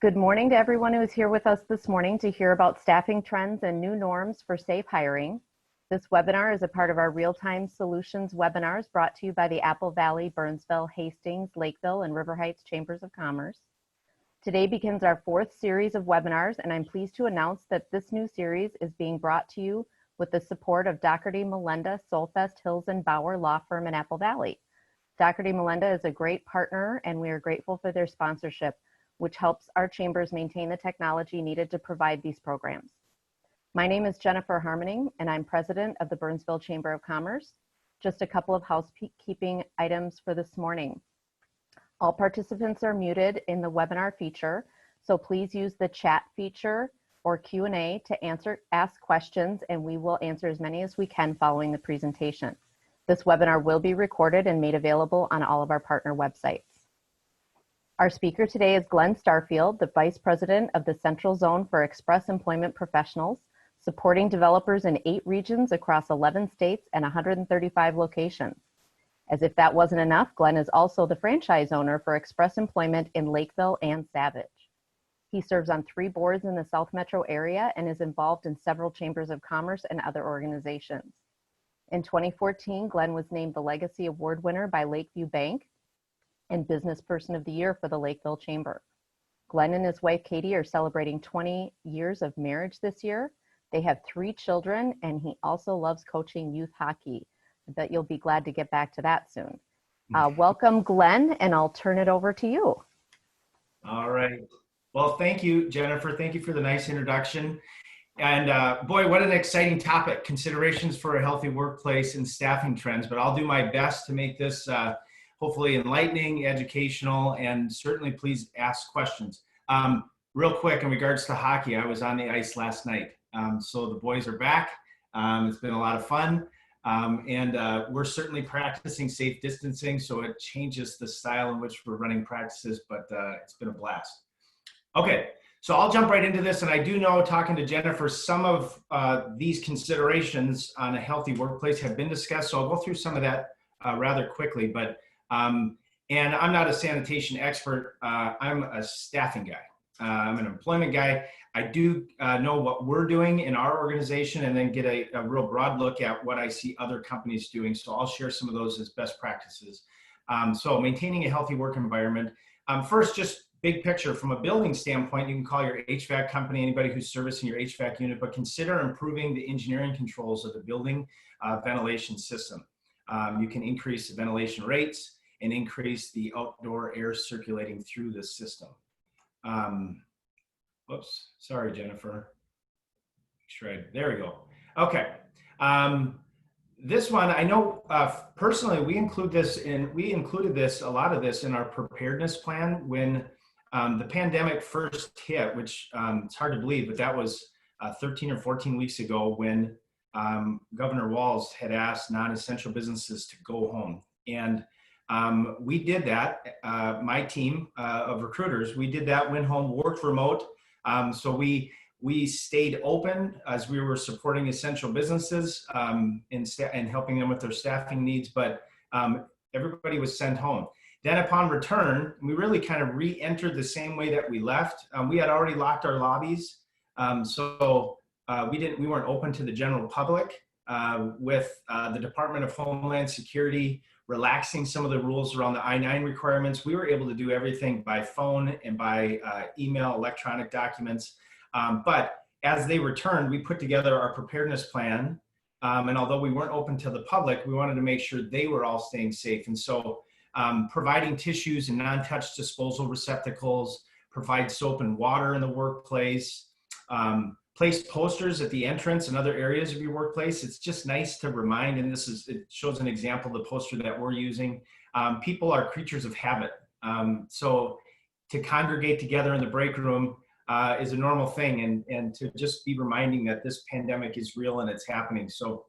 Good morning to everyone who is here with us this morning to hear about staffing trends and new norms for safe hiring. This webinar is a part of our Real-Time Solutions webinars brought to you by the Apple Valley, Burnsville, Hastings, Lakeville, and River Heights Chambers of Commerce. Today begins our fourth series of webinars, and I'm pleased to announce that this new series is being brought to you with the support of Doherty Melinda Solfest Hills and Bauer Law Firm in Apple Valley. Doherty Melinda is a great partner, and we are grateful for their sponsorship, which helps our chambers maintain the technology needed to provide these programs. My name is Jennifer Harmoning, and I'm president of the Burnsville Chamber of Commerce. Just a couple of housekeeping items for this morning. All participants are muted in the webinar feature, so please use the chat feature or Q&A to ask questions, and we will answer as many as we can following the presentation. This webinar will be recorded and made available on all of our partner websites. Our speaker today is Glenn Starfield, the Vice President of the Central Zone for Express Employment Professionals, supporting developers in 8 regions across 11 states and 135 locations. As if that wasn't enough, Glenn is also the franchise owner for Express Employment in Lakeville and Savage. He serves on 3 boards in the South Metro area and is involved in several chambers of commerce and other organizations. In 2014, Glenn was named the Legacy Award winner by Lakeview Bank and Business Person of the Year for the Lakeville Chamber. Glenn and his wife, Katie, are celebrating 20 years of marriage this year. They have 3 children, and he also loves coaching youth hockey. I bet you'll be glad to get back to that soon. Welcome, Glenn, and I'll turn it over to you. All right. Well, thank you, Jennifer. Thank you for the nice introduction. And boy, what an exciting topic, considerations for a healthy workplace and staffing trends. But I'll do my best to make this hopefully enlightening, educational, and certainly please ask questions. Real quick, in regards to hockey, I was on the ice last night. So the boys are back. It's been a lot of fun. And we're certainly practicing safe distancing, so it changes the style in which we're running practices, but it's been a blast. Okay. So I'll jump right into this, and I do know, talking to Jennifer, some of these considerations on a healthy workplace have been discussed, so I'll go through some of that rather quickly. But and I'm not a sanitation expert. I'm a staffing guy. I'm an employment guy. I do know what we're doing in our organization, and then get a real broad look at what I see other companies doing. So I'll share some of those as best practices. So maintaining a healthy work environment. First, just big picture from a building standpoint, you can call your HVAC company, anybody who's servicing your HVAC unit, but consider improving the engineering controls of the building ventilation system. You can increase the ventilation rates and increase the outdoor air circulating through the system. Whoops, sorry, Jennifer. There we go. Okay. This one, I know personally, we included a lot of this in our preparedness plan when the pandemic first hit, which it's hard to believe, but that was 13 or 14 weeks ago when Governor Walz had asked non-essential businesses to go home. And we did that, my team of recruiters, we did that, went home, worked remote. So we stayed open as we were supporting essential businesses and helping them with their staffing needs, but everybody was sent home. Then upon return, we really kind of re-entered the same way that we left. We had already locked our lobbies, so we weren't open to the general public. With the Department of Homeland Security relaxing some of the rules around the I-9 requirements, we were able to do everything by phone and by email, electronic documents. But as they returned, we put together our preparedness plan. And although we weren't open to the public, we wanted to make sure they were all staying safe. And so providing tissues and non-touch disposal receptacles, provide soap and water in the workplace, place posters at the entrance and other areas of your workplace. It's just nice to remind, and it shows an example of the poster that we're using. People are creatures of habit. So to congregate together in the break room is a normal thing, and to just be reminding that this pandemic is real and it's happening. So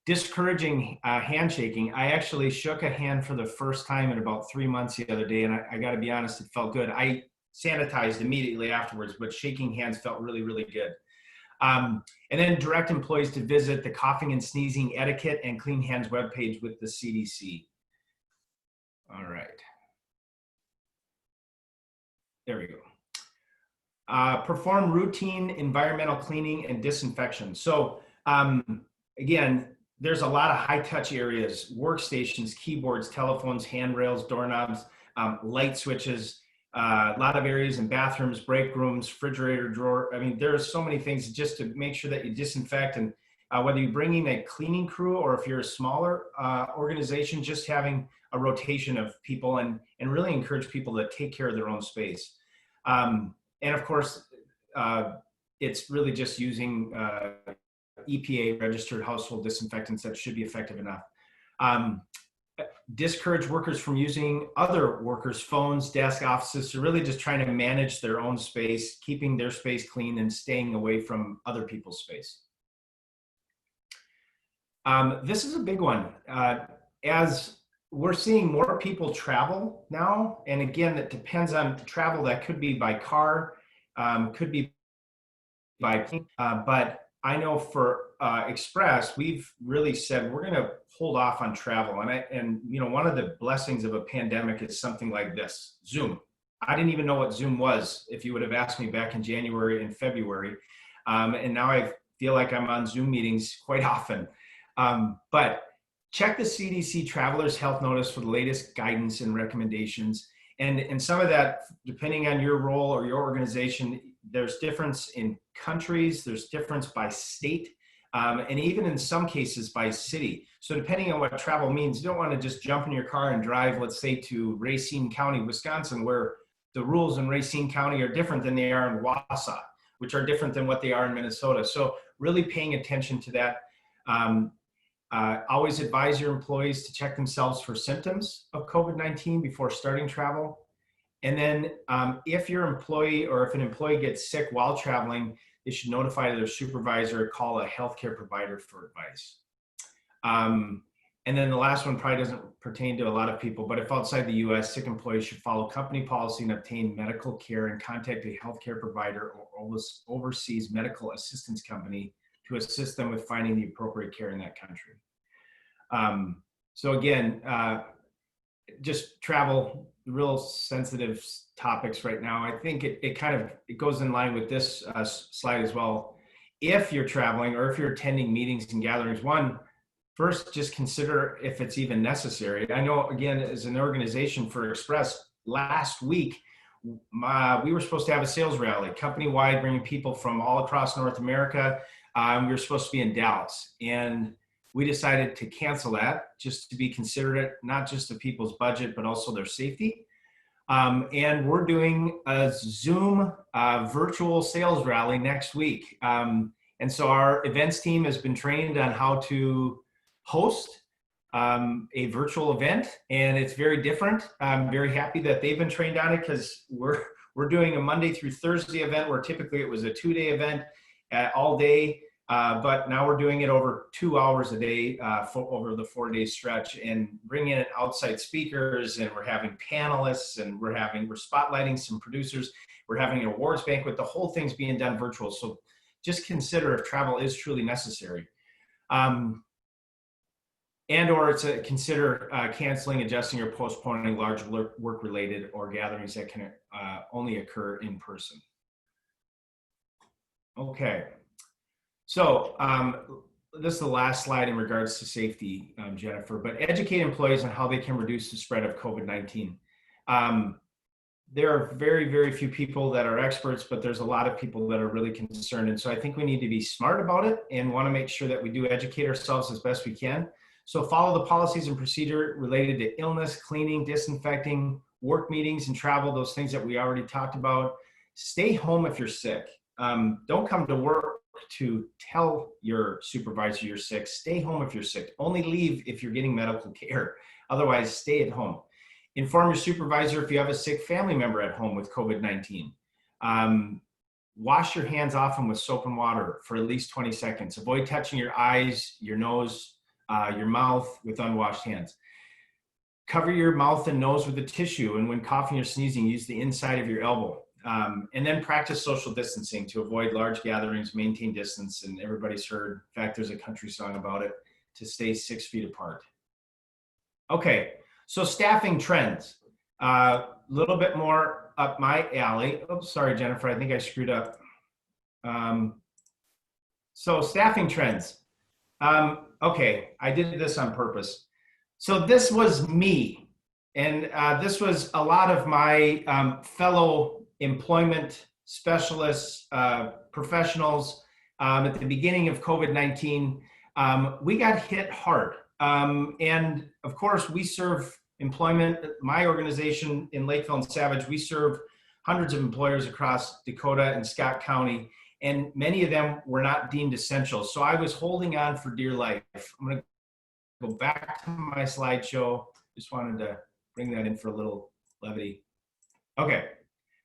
discouraging handshaking. I actually shook a hand for the first time in about 3 months the other day, and I got to be honest, it felt good. I sanitized immediately afterwards, but shaking hands felt really, really good. And then direct employees to visit the coughing and sneezing etiquette and clean hands webpage with the CDC. All right. there we go. Perform routine environmental cleaning and disinfection. So again, there's a lot of high touch areas, workstations, keyboards, telephones, handrails, doorknobs, light switches, a lot of areas in bathrooms, break rooms, refrigerator drawer. I mean, there's so many things just to make sure that you disinfect. And whether you're bringing a cleaning crew or if you're a smaller organization, just having a rotation of people and really encourage people to take care of their own space. And of course, it's really just using EPA registered household disinfectants that should be effective enough. Discourage workers from using other workers' phones, desk, offices, so really just trying to manage their own space, keeping their space clean and staying away from other people's space. This is a big one. As we're seeing more people travel now, and again, it depends on travel. That could be by car, could be by plane, but I know for Express, we've really said we're going to hold off on travel. And you know, one of the blessings of a pandemic is something like this, Zoom. I didn't even know what Zoom was if you would have asked me back in January and February. And now I feel like I'm on Zoom meetings quite often. But check the CDC Traveler's Health Notice for the latest guidance and recommendations. And some of that, depending on your role or your organization, there's difference in countries, there's difference by state, and even in some cases by city. So depending on what travel means, you don't want to just jump in your car and drive, let's say, to Racine County, Wisconsin, where the rules in Racine County are different than they are in Wausau, which are different than what they are in Minnesota. So really paying attention to that. Always advise your employees to check themselves for symptoms of COVID-19 before starting travel. And then if your employee or if an employee gets sick while traveling, they should notify their supervisor or call a healthcare provider for advice. And then the last one probably doesn't pertain to a lot of people, but if outside the US, sick employees should follow company policy and obtain medical care and contact a healthcare provider or overseas medical assistance company to assist them with finding the appropriate care in that country. So again, just travel, real sensitive topics right now. I think it goes in line with this slide as well. If you're traveling or if you're attending meetings and gatherings, first, just consider if it's even necessary. I know, again, as an organization for Express, last week, we were supposed to have a sales rally, company-wide, bringing people from all across North America. We were supposed to be in Dallas, and we decided to cancel that just to be considerate, not just of people's budget, but also their safety. And we're doing a Zoom virtual sales rally next week. And so our events team has been trained on how to host a virtual event, and it's very different. I'm very happy that they've been trained on it because we're doing a Monday through Thursday event where typically it was a 2-day event all day. But now we're doing it over 2 hours a day over the 4-day stretch and bringing in outside speakers, and we're having panelists, and we're spotlighting some producers. We're having an awards banquet. The whole thing's being done virtual. So just consider if travel is truly necessary. Or consider canceling, adjusting, or postponing large work-related or gatherings that can only occur in person. Okay. So this is the last slide in regards to safety, Jennifer, but educate employees on how they can reduce the spread of COVID-19. There are very, very few people that are experts, but there's a lot of people that are really concerned. And so I think we need to be smart about it and want to make sure that we do educate ourselves as best we can. So follow the policies and procedure related to illness, cleaning, disinfecting, work meetings, and travel, those things that we already talked about. Stay home if you're sick. Don't come to work to tell your supervisor you're sick. Stay home if you're sick. Only leave if you're getting medical care. Otherwise, stay at home. Inform your supervisor if you have a sick family member at home with COVID-19. Wash your hands often with soap and water for at least 20 seconds. Avoid touching your eyes, your nose, your mouth with unwashed hands. Cover your mouth and nose with a tissue, and when coughing or sneezing, use the inside of your elbow. And then practice social distancing to avoid large gatherings, maintain distance, and everybody's heard, in fact, there's a country song about it, to stay 6 feet apart. Okay, so staffing trends. A little bit more up my alley. Oops, sorry, Jennifer, I think I screwed up. So staffing trends. Okay, I did this on purpose. So this was me. And this was a lot of my fellow employment specialists, professionals at the beginning of COVID-19. We got hit hard. And of course, we serve employment. My organization in Lakeville and Savage, we serve hundreds of employers across Dakota and Scott County, and many of them were not deemed essential. So I was holding on for dear life. I'm going to go back to my slideshow. Just wanted to bring that in for a little levity. Okay,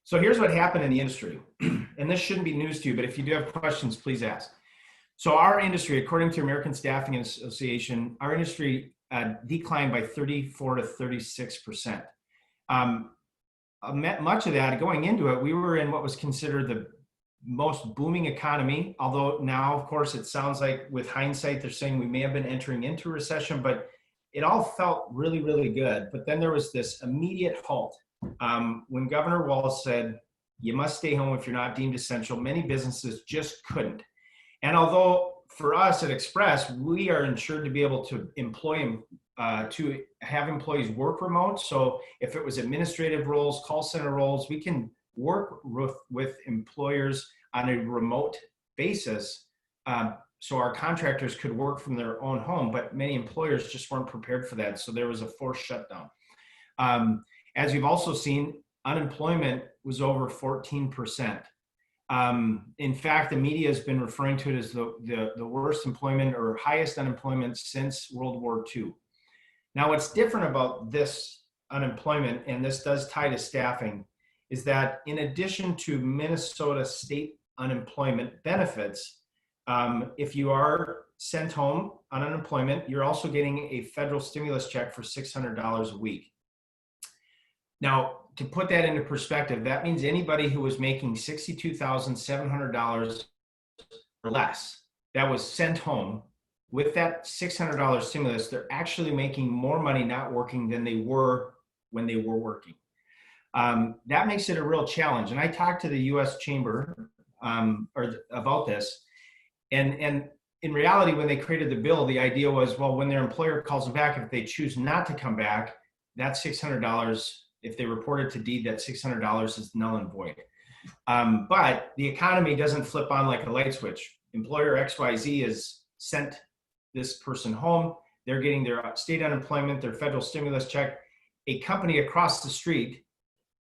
so here's what happened in the industry. And this shouldn't be news to you, but if you do have questions, please ask. So our industry, according to American Staffing Association, our industry declined by 34 to 36%. Much of that, going into it, we were in what was considered the most booming economy, although now, of course, it sounds like with hindsight, they're saying we may have been entering into a recession, but it all felt really, really good. But then there was this immediate halt. When Governor Walz said, you must stay home if you're not deemed essential, many businesses just couldn't. And although for us at Express, we are insured to be able to employ to have employees work remote. So if it was administrative roles, call center roles, we can work with employers on a remote basis. So our contractors could work from their own home, but many employers just weren't prepared for that. So there was a forced shutdown. As you've also seen, unemployment was over 14%. In fact, the media has been referring to it as the worst employment or highest unemployment since World War II. Now, what's different about this unemployment, and this does tie to staffing, is that in addition to Minnesota state unemployment benefits, if you are sent home on unemployment, you're also getting a federal stimulus check for $600 a week. Now, to put that into perspective, that means anybody who was making $62,700 or less that was sent home with that $600 stimulus, they're actually making more money not working than they were when they were working. That makes it a real challenge. And I talked to the U.S. Chamber about this. And in reality, when they created the bill, the idea was, well, when their employer calls them back, if they choose not to come back, that $600, if they report it to deed, that $600 is null and void. But the economy doesn't flip on like a light switch. Employer XYZ has sent this person home. They're getting their state unemployment, their federal stimulus check. A company across the street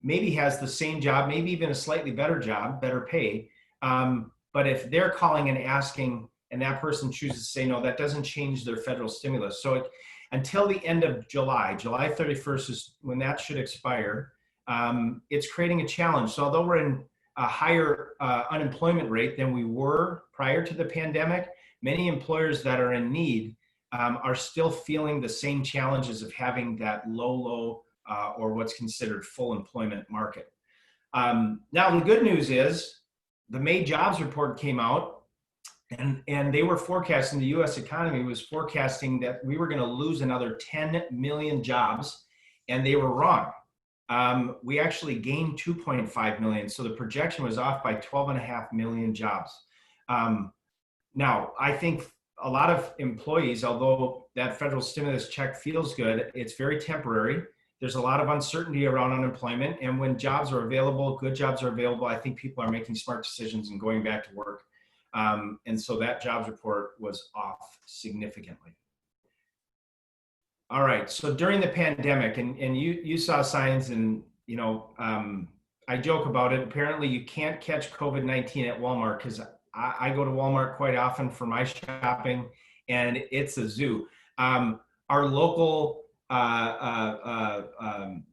maybe has the same job, maybe even a slightly better job, better pay. But if they're calling and asking, and that person chooses to say no, that doesn't change their federal stimulus. So until the end of July 31st is when that should expire, it's creating a challenge. So although we're in a higher unemployment rate than we were prior to the pandemic, many employers that are in need are still feeling the same challenges of having that low, or what's considered full employment market. Now, the good news is the May jobs report came out, and they were forecasting, the U.S. economy was forecasting that we were going to lose another 10 million jobs, and they were wrong. We actually gained 2.5 million, so the projection was off by 12.5 million jobs. Now, I think a lot of employees, although that federal stimulus check feels good, it's very temporary. There's a lot of uncertainty around unemployment, and when jobs are available, good jobs are available, I think people are making smart decisions and going back to work. And so that jobs report was off significantly. All right, so during the pandemic, and you saw signs, and I joke about it. Apparently you can't catch COVID-19 at Walmart, because I go to Walmart quite often for my shopping, and it's a zoo. Our local Home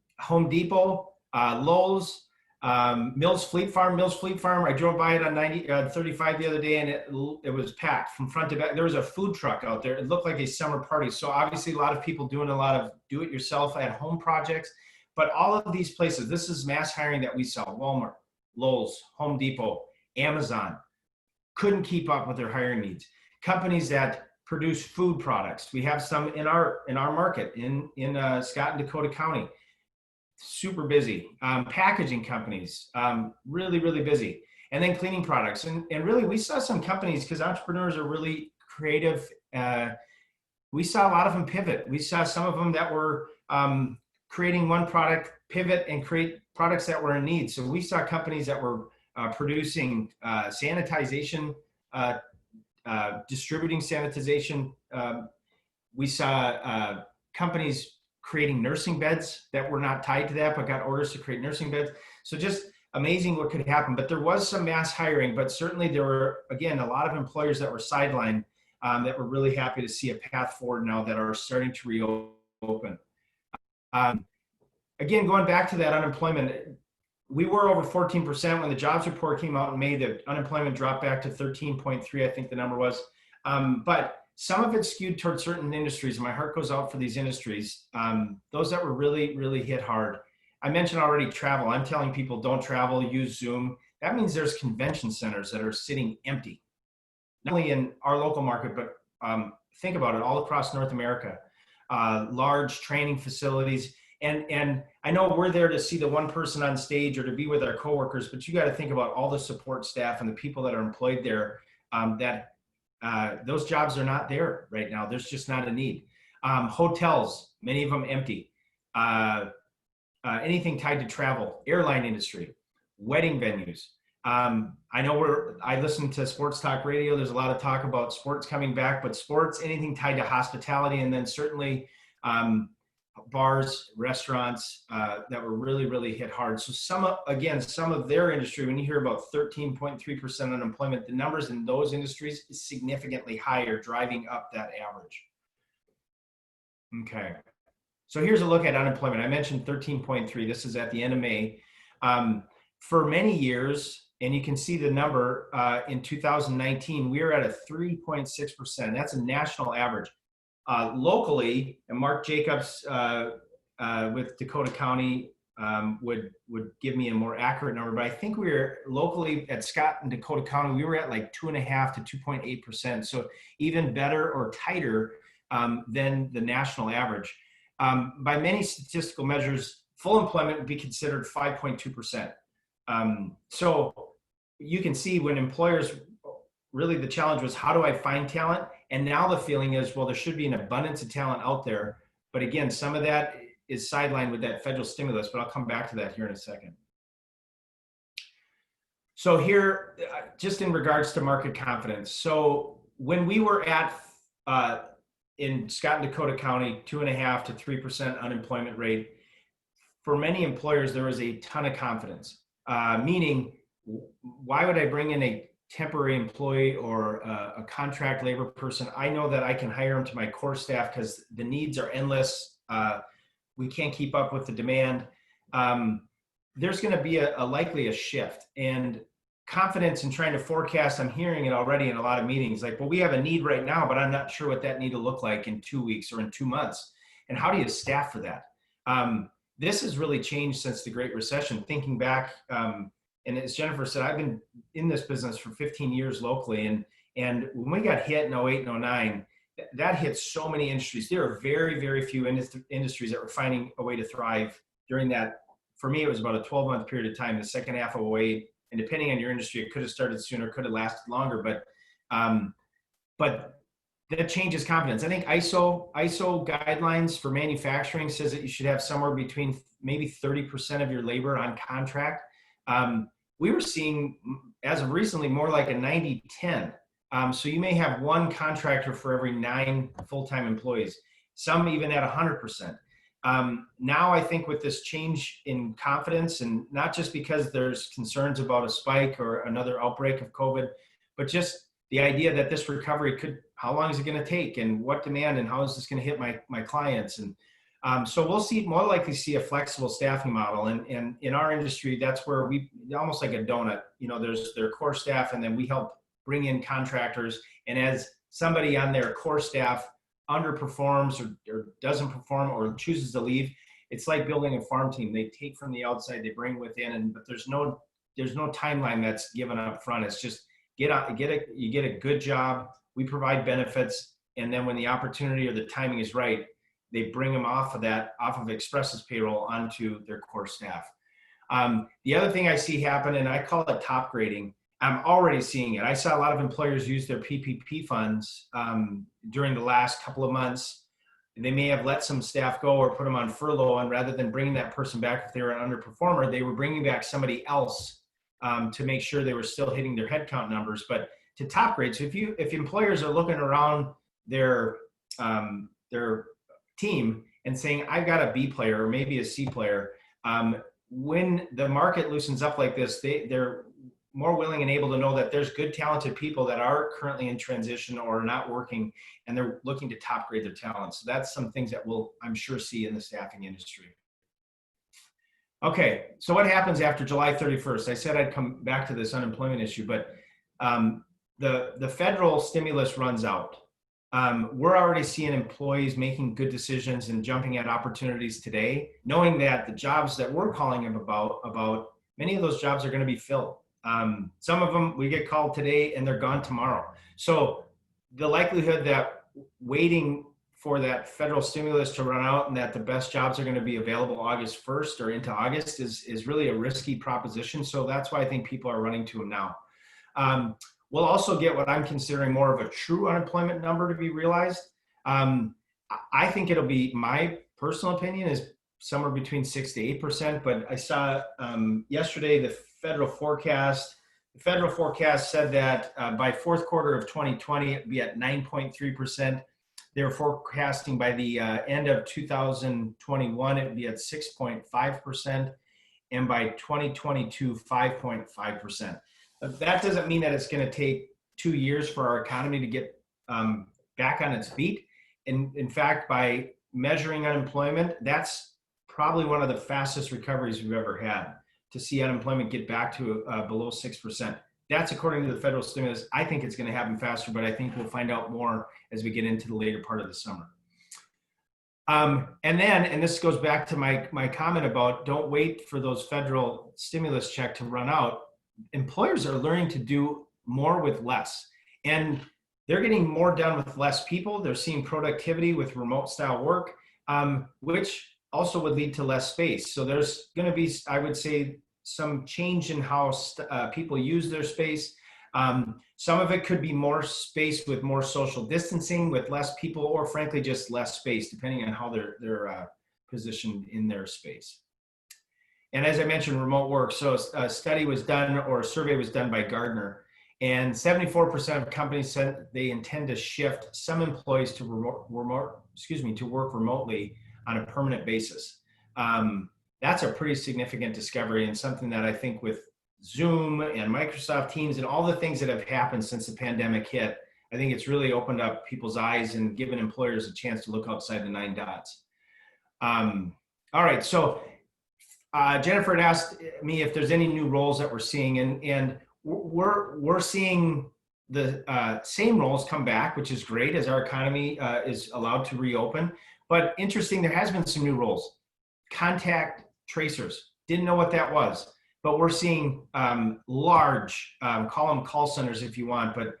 Depot, Lowe's, Mills Fleet Farm. I drove by it on 35 the other day, and it was packed from front to back. There was a food truck out there. It looked like a summer party. So obviously a lot of people doing a lot of do-it-yourself at home projects. But all of these places, this is mass hiring that we saw: Walmart, Lowe's, Home Depot, Amazon, couldn't keep up with their hiring needs. Companies that produce food products. We have some in our market in Scott and Dakota County. super busy. Packaging companies, really, really busy. And then cleaning products. And really, we saw some companies, because entrepreneurs are really creative. We saw a lot of them pivot. We saw some of them that were creating one product, pivot, and create products that were in need. So we saw companies that were producing sanitization, distributing sanitization. We saw companies creating nursing beds that were not tied to that, but got orders to create nursing beds. So just amazing what could happen. But there was some mass hiring, but certainly there were, again, a lot of employers that were sidelined that were really happy to see a path forward now that are starting to reopen. Again, going back to that unemployment, we were over 14% when the jobs report came out in May. The unemployment dropped back to 13.3, I think the number was. But some of it skewed towards certain industries, and my heart goes out for these industries. Those that were really, really hit hard. I mentioned already travel. I'm telling people don't travel, use Zoom. That means there's convention centers that are sitting empty, not only in our local market, but think about it, all across North America. Large training facilities. And I know we're there to see the one person on stage or to be with our coworkers, but you got to think about all the support staff and the people that are employed there, those jobs are not there right now. There's just not a need. Hotels, many of them empty. Anything tied to travel, airline industry, wedding venues. I know I listen to sports talk radio. There's a lot of talk about sports coming back, but sports, anything tied to hospitality, and then certainly bars, restaurants that were really, really hit hard. So some of their industry, when you hear about 13.3% unemployment, the numbers in those industries is significantly higher, driving up that average. Okay. So here's a look at unemployment. I mentioned 13.3. This is at the end of May. For many years, and you can see the number in 2019, we were at a 3.6%. That's a national average. Locally, and Mark Jacobs with Dakota County would give me a more accurate number, but I think we were locally at Scott and Dakota County, we were at like 2.5 to 2.8%. So even better or tighter than the national average. By many statistical measures, full employment would be considered 5.2%. So you can see when employers, really the challenge was, how do I find talent? And now the feeling is, well, there should be an abundance of talent out there. But again, some of that is sidelined with that federal stimulus, but I'll come back to that here in a second. So here, just in regards to market confidence. So when we were at, in Scott and Dakota County, 2.5 to 3% unemployment rate, for many employers, there was a ton of confidence, meaning why would I bring in a temporary employee or a contract labor person? I know that I can hire them to my core staff because the needs are endless. We can't keep up with the demand. There's going to be likely a shift, and confidence in trying to forecast. I'm hearing it already in a lot of meetings, like, well, we have a need right now, but I'm not sure what that need will look like in 2 weeks or in 2 months. And how do you staff for that? This has really changed since the Great Recession. Thinking back, and as Jennifer said, I've been in this business for 15 years locally. And when we got hit in 08 and 09, that hit so many industries. There are very, very few industries that were finding a way to thrive during that. For me, it was about a 12-month period of time, the second half of 08. And depending on your industry, it could have started sooner, could have lasted longer. But that changes confidence. I think ISO guidelines for manufacturing says that you should have somewhere between maybe 30% of your labor on contract. We were seeing, as of recently, more like a 90-10. So you may have one contractor for every 9 full-time employees, some even at 100%. Now I think with this change in confidence, and not just because there's concerns about a spike or another outbreak of COVID, but just the idea that this recovery how long is it going to take, and what demand, and how is this going to hit my clients? And so we'll more likely see a flexible staffing model. And in our industry, that's where we, almost like a donut, there's their core staff, and then we help bring in contractors. And as somebody on their core staff underperforms or doesn't perform or chooses to leave, it's like building a farm team. They take from the outside, they bring within, but there's no timeline that's given up front. It's just you get a good job, we provide benefits, and then when the opportunity or the timing is right, they bring them off of Express's payroll onto their core staff. The other thing I see happen, and I call it top grading, I'm already seeing it. I saw a lot of employers use their PPP funds during the last couple of months. They may have let some staff go or put them on furlough, and rather than bringing that person back if they were an underperformer, they were bringing back somebody else to make sure they were still hitting their headcount numbers. But to top grade, so if employers are looking around their team and saying, I've got a B player or maybe a C player, when the market loosens up like this, they're more willing and able to know that there's good, talented people that are currently in transition or not working, and they're looking to top grade their talent. So that's some things that we'll, I'm sure, see in the staffing industry. Okay, so what happens after July 31st? I said I'd come back to this unemployment issue, but the federal stimulus runs out. We're already seeing employees making good decisions and jumping at opportunities today, knowing that the jobs that we're calling them about many of those jobs are going to be filled. Some of them we get called today and they're gone tomorrow. So the likelihood that waiting for that federal stimulus to run out and that the best jobs are going to be available August 1st or into August is really a risky proposition. So that's why I think people are running to them now. We'll also get what I'm considering more of a true unemployment number to be realized. I think it'll be, my personal opinion is somewhere between 6 to 8%, but I saw yesterday the federal forecast said that by fourth quarter of 2020, it'd be at 9.3%. They're forecasting by the end of 2021, it'd be at 6.5%. And by 2022, 5.5%. That doesn't mean that it's going to take 2 years for our economy to get back on its feet. In fact, by measuring unemployment, that's probably one of the fastest recoveries we've ever had, to see unemployment get back to below 6%. That's according to the federal stimulus. I think it's going to happen faster, but I think we'll find out more as we get into the later part of the summer. And this goes back to my comment about don't wait for those federal stimulus check to run out. Employers are learning to do more with less, and they're getting more done with less people. They're seeing productivity with remote style work, which also would lead to less space. So there's going to be, I would say, some change in how people use their space. Some of it could be more space with more social distancing, with less people, or frankly, just less space, depending on how they're positioned in their space. And as I mentioned, remote work. So a study was done, or a survey was done by Gardner, and 74% of companies said they intend to shift some employees to work remotely on a permanent basis. That's a pretty significant discovery, and something that I think with Zoom and Microsoft Teams and all the things that have happened since the pandemic hit, I think it's really opened up people's eyes and given employers a chance to look outside the 9 dots. All right, so Jennifer had asked me if there's any new roles that we're seeing, and we're seeing the same roles come back, which is great as our economy is allowed to reopen. But interesting, there has been some new roles. Contact tracers, didn't know what that was, but we're seeing large, call them call centers if you want, but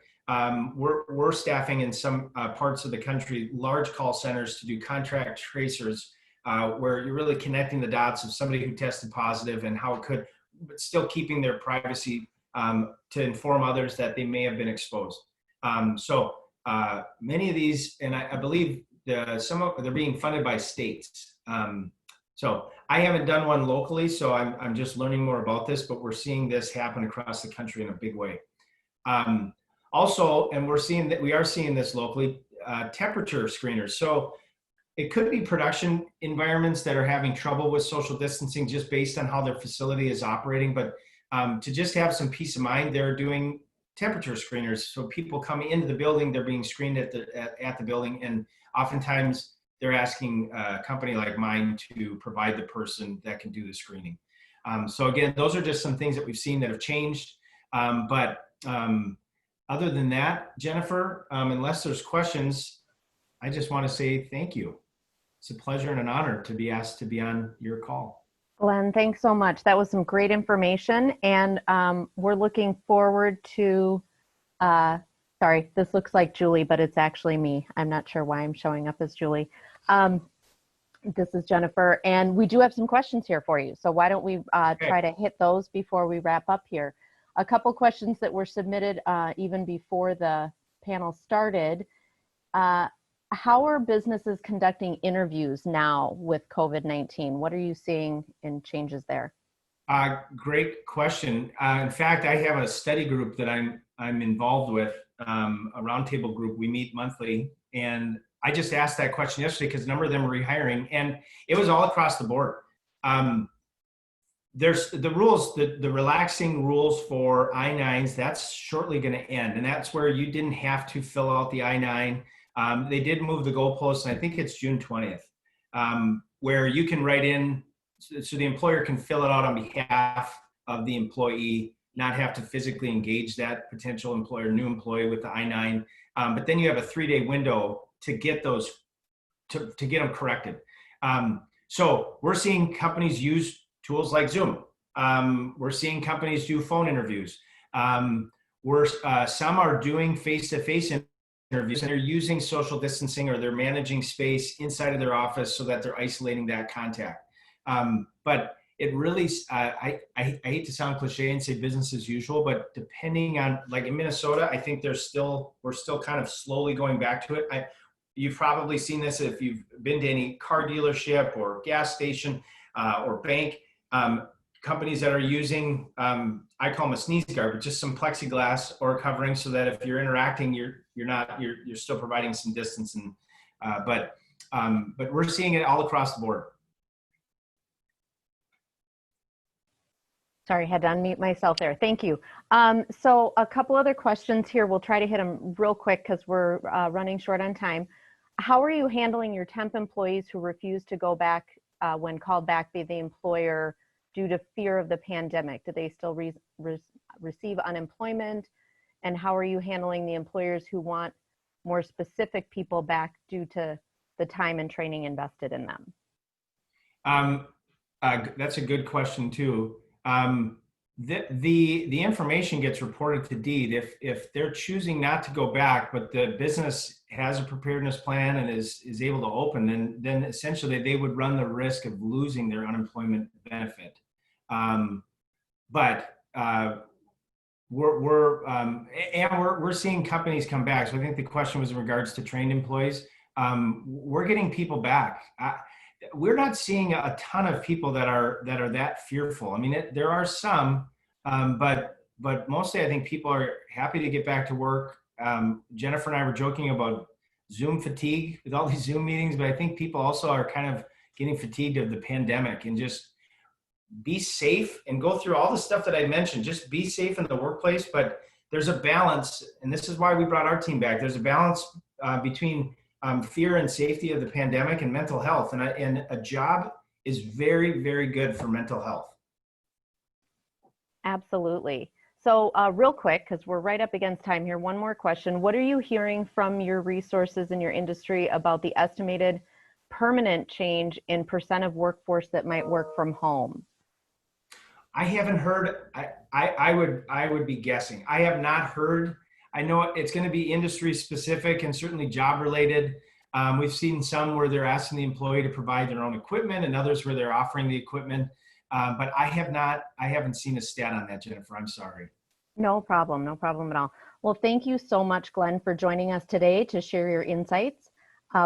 we're staffing in some parts of the country, large call centers to do contract tracers, where you're really connecting the dots of somebody who tested positive and how it could, but still keeping their privacy to inform others that they may have been exposed. So many of these, and I believe they're being funded by states. So I haven't done one locally, so I'm just learning more about this, but we're seeing this happen across the country in a big way. Also, and we are seeing this locally, temperature screeners. So it could be production environments that are having trouble with social distancing just based on how their facility is operating. But to just have some peace of mind, they're doing temperature screeners. So people coming into the building, they're being screened at the building, and oftentimes they're asking a company like mine to provide the person that can do the screening. So again, those are just some things that we've seen that have changed. But other than that, Jennifer, unless there's questions, I just want to say thank you. It's a pleasure and an honor to be asked to be on your call. Glenn, thanks so much. That was some great information, and we're looking forward to, sorry, this looks like Julie, but it's actually me. I'm not sure why I'm showing up as Julie. This is Jennifer, and we do have some questions here for you. So why don't we Okay. try to hit those before we wrap up here? A couple questions that were submitted even before the panel started. How are businesses conducting interviews now with COVID-19? What are you seeing in changes there? Great question. In fact, I have a study group that I'm involved with, a roundtable group. We meet monthly, and I just asked that question yesterday because a number of them are rehiring, and it was all across the board. There's the rules, the relaxing rules for I-9s. That's shortly going to end, and that's where you didn't have to fill out the I-9. They did move the goalposts, and I think it's June 20th, where you can write in. So the employer can fill it out on behalf of the employee, not have to physically engage that potential employer, new employee with the I-9. But then you have a 3-day window to get those, to get them corrected. So we're seeing companies use tools like Zoom. We're seeing companies do phone interviews. Some are doing face-to-face interviews, and they're using social distancing, or they're managing space inside of their office so that they're isolating that contact. But it really, I hate to sound cliche and say business as usual, but depending on, like in Minnesota, I think we're still kind of slowly going back to it. You've probably seen this if you've been to any car dealership or gas station or bank, companies that are using, I call them a sneeze guard, but just some plexiglass or covering so that if you're interacting, you're still providing some distance. And but we're seeing it all across the board. Sorry, had to unmute myself there. Thank you. So a couple other questions here. We'll try to hit them real quick because we're running short on time. How are you handling your temp employees who refuse to go back when called back by the employer due to fear of the pandemic? Do they still receive unemployment? And how are you handling the employers who want more specific people back due to the time and training invested in them? That's a good question too. The information gets reported to DEED if they're choosing not to go back, but the business has a preparedness plan and is able to open, then essentially they would run the risk of losing their unemployment benefit. But we're seeing companies come back. So I think the question was in regards to trained employees. We're getting people back. We're not seeing a ton of people that are that fearful. I mean, there are some, but mostly I think people are happy to get back to work. Jennifer and I were joking about Zoom fatigue with all these Zoom meetings, but I think people also are kind of getting fatigued of the pandemic, and just be safe and go through all the stuff that I mentioned. Just be safe in the workplace, but there's a balance, and this is why we brought our team back. There's a balance between fear and safety of the pandemic and mental health. And a job is very, very good for mental health. Absolutely. So real quick, because we're right up against time here, one more question. What are you hearing from your resources in your industry about the estimated permanent change in % of workforce that might work from home? I haven't heard. I would be guessing. I have not heard. I know it's going to be industry specific and certainly job related. We've seen some where they're asking the employee to provide their own equipment, and others where they're offering the equipment. But I haven't seen a stat on that, Jennifer. I'm sorry. No problem. No problem at all. Well, thank you so much, Glenn, for joining us today to share your insights.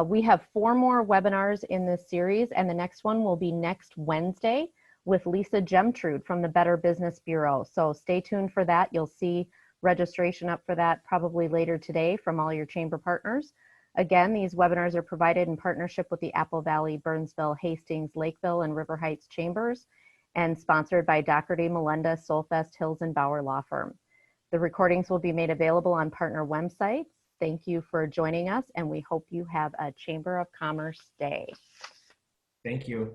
We have 4 more webinars in this series, and the next one will be next Wednesday with Lisa Gemtrude from the Better Business Bureau. So stay tuned for that. You'll see registration up for that probably later today from all your chamber partners. Again, these webinars are provided in partnership with the Apple Valley, Burnsville, Hastings, Lakeville, and River Heights chambers, and sponsored by Doherty, Melenda, Solfest, Hills, and Bauer Law Firm. The recordings will be made available on partner websites. Thank you for joining us, and we hope you have a Chamber of Commerce day. Thank you.